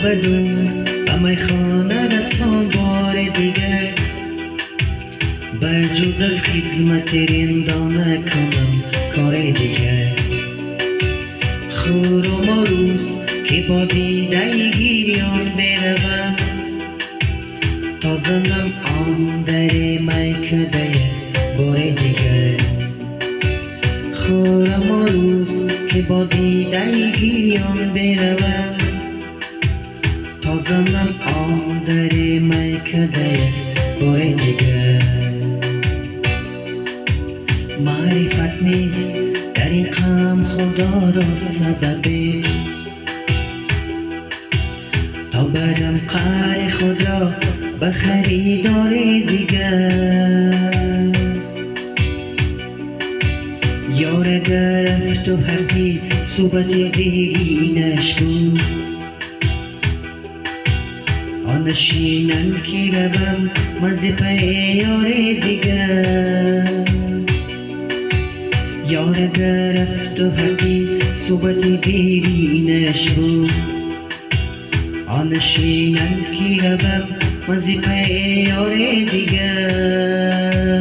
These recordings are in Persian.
بدون به میخانه رسان بار دیگر، به جز از خدمت رندان نکنم کار دیگر. خورم و روز که با دیده گیریان بروم، تا زنم آن در میکده بار دیگر. خورم و روز که با دیده گیریان بروم، تا زنم آن در میکده بار دیگر. معرفت نیست در این غم خدا را سببی، تا برم قهر خود را به خریدار دیگر. یار گرفت و هرگی صحبت دیرینش بود، آن نشینم که روم من ز پی یار دیگر. یار گرفت و هرگی صحبت دیرینش بود، آن نشینم که روم من ز پی یار دیگر.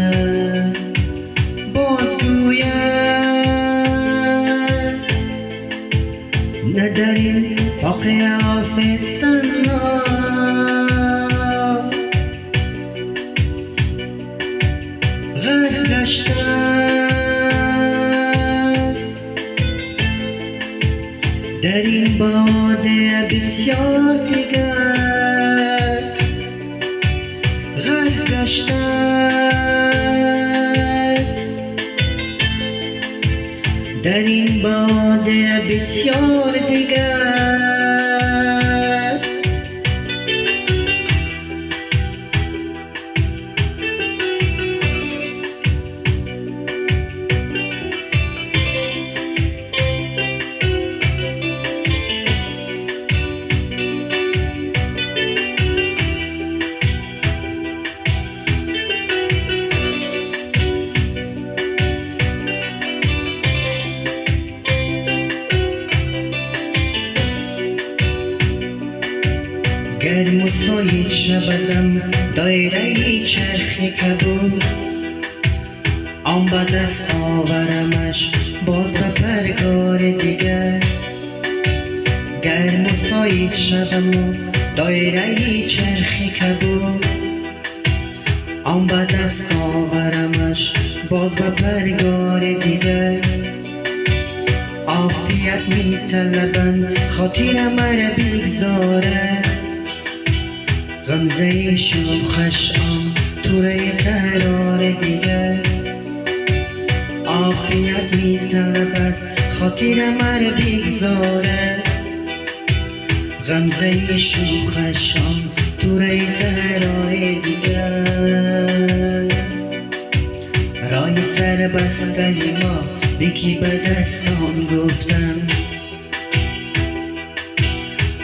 باز گوید نه در این واقعه آفستن غرق گشتن، در این باده بسیار دیگر غرق گشتن، در این باده بسیار دیگر. گرم و سایه شبدم دایره چرخ کبود، آن به دست آورمش باز به پرگار دیگر. گرم و سایه شبم و دایره چرخ کبود، آن به دست آورمش باز به پرگار دیگر. عافیت می طلبم خاطر مرا بگذاره، غمزه شوخش آن توره قرار دیگر. عافیت می طلبد خاطر مرا بگذاره، غمزه شوخش آن توره قرار دیگر. رای سر بسته ما بکی به دستان گفتم،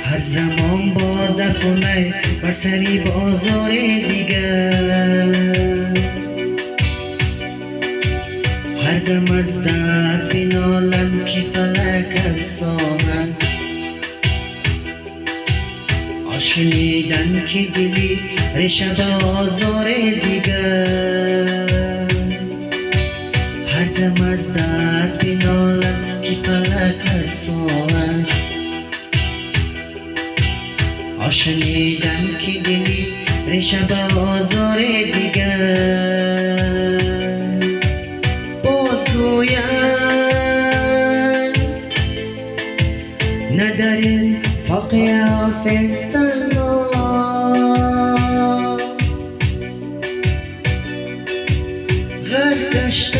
هر زمان با دفنه و سری بازار دیگر. هر دم از درد بنالم که فلک افسانم، آشنیدن که دلی ریشه بازار دیگر. هر دم از درد بنالم که فلک افسانم، آشنیدن که دلی ریشه بازار دیگر. باز گوید نه در این واقعه آفستن غرق گشتن،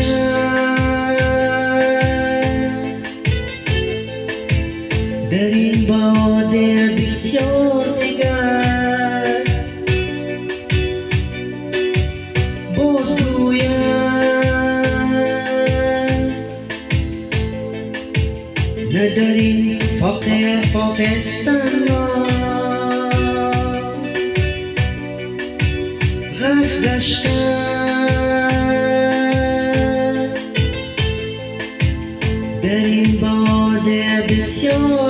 در این باده بسیار دیگر. باز گوید نه در این واقعه پاکستان غرق گشتن، در این باده بسیار